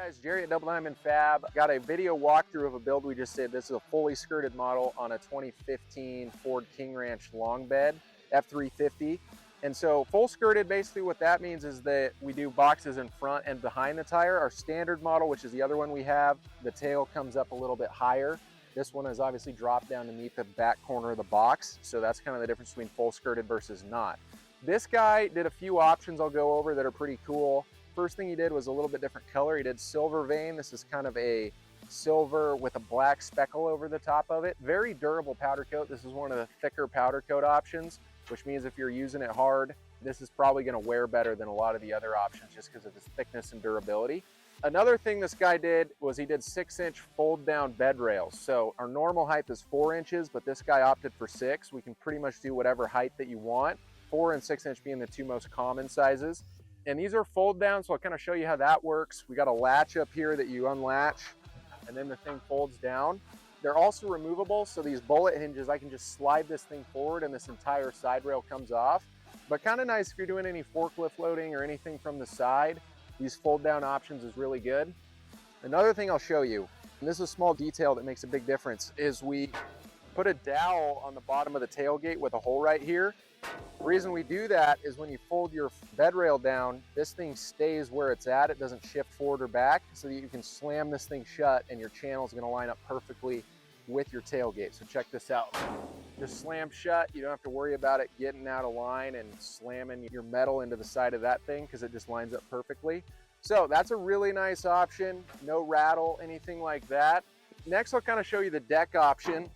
guys, Jerry at Double Diamond Fab. Got a video walkthrough of a build we just did. This is a fully skirted model on a 2015 Ford King Ranch long bed, F350. And so full skirted, basically what that means is that we do boxes in front and behind the tire. Our standard model, which is the other one we have, the tail comes up a little bit higher. This one is obviously dropped down to meet the back corner of the box. So that's kind of the difference between full skirted versus not. This guy did a few options I'll go over that are pretty cool. First thing he did was a little bit different color. He did silver vein. This is kind of a silver with a black speckle over the top of it. Very durable powder coat. This is one of the thicker powder coat options, which means if you're using it hard, this is probably going to wear better than a lot of the other options just because of its thickness and durability. Another thing this guy did was he did 6-inch fold down bed rails. So our normal height is 4 inches, but this guy opted for 6. We can pretty much do whatever height that you want, 4 and 6 inch being the two most common sizes. And these are fold down, so I'll kind of show you how that works. We got a latch up here that you unlatch, and then the thing folds down. They're also removable, so these bullet hinges, I can just slide this thing forward and this entire side rail comes off. But kind of nice if you're doing any forklift loading or anything from the side. These fold down options is really good. Another thing I'll show you, and this is a small detail that makes a big difference, is we put a dowel on the bottom of the tailgate with a hole right here. The reason we do that is when you fold your bed rail down, this thing stays where it's at. It doesn't shift forward or back, so that you can slam this thing shut and your channel is going to line up perfectly with your tailgate. So check this out. Just slam shut. You don't have to worry about it getting out of line and slamming your metal into the side of that thing because it just lines up perfectly. So that's a really nice option. No rattle, anything like that. Next, I'll kind of show you the deck option.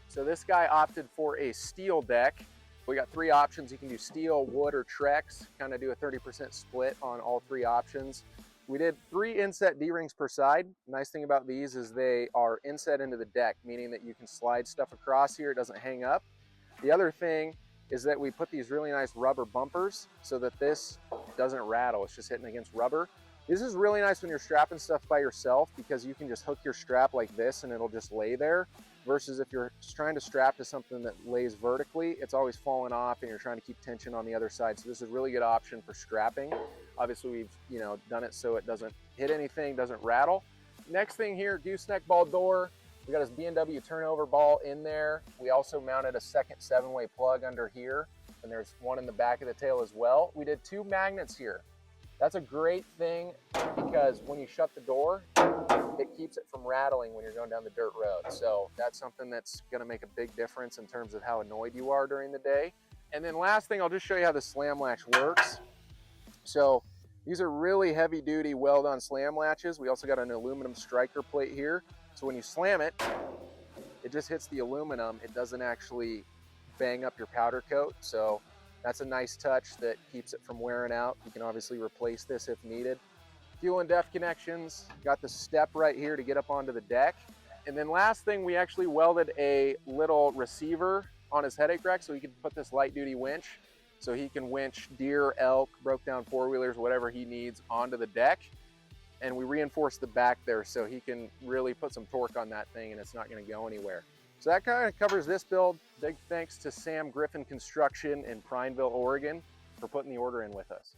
So this guy opted for a steel deck. We got 3 options. You can do steel, wood, or Trex. Kind of do a 30% split on all 3 options. We did 3 inset D-rings per side. Nice thing about these is they are inset into the deck, meaning that you can slide stuff across here. It doesn't hang up. The other thing is that we put these really nice rubber bumpers so that this doesn't rattle. It's just hitting against rubber. This is really nice when you're strapping stuff by yourself because you can just hook your strap like this and it'll just lay there. Versus if you're trying to strap to something that lays vertically, it's always falling off and you're trying to keep tension on the other side. So this is a really good option for strapping. Obviously we've done it so it doesn't hit anything, doesn't rattle. Next thing here, gooseneck ball door. We got this B&W turnover ball in there. We also mounted a second 7-way plug under here, and there's one in the back of the tail as well. We did 2 magnets here. That's a great thing because when you shut the door, it keeps it from rattling when you're going down the dirt road. So that's something that's going to make a big difference in terms of how annoyed you are during the day. And then last thing, I'll just show you how the slam latch works. So these are really heavy duty weld-on slam latches. We also got an aluminum striker plate here. So when you slam it, it just hits the aluminum. It doesn't actually bang up your powder coat. So that's a nice touch that keeps it from wearing out. You can obviously replace this if needed. Fuel and def connections, got the step right here to get up onto the deck. And then last thing, we actually welded a little receiver on his headache rack so he can put this light duty winch so he can winch deer, elk, broke down 4-wheelers, whatever he needs onto the deck. And we reinforced the back there so he can really put some torque on that thing and it's not gonna go anywhere. So that kind of covers this build. Big thanks to Sam Griffin Construction in Prineville, Oregon for putting the order in with us.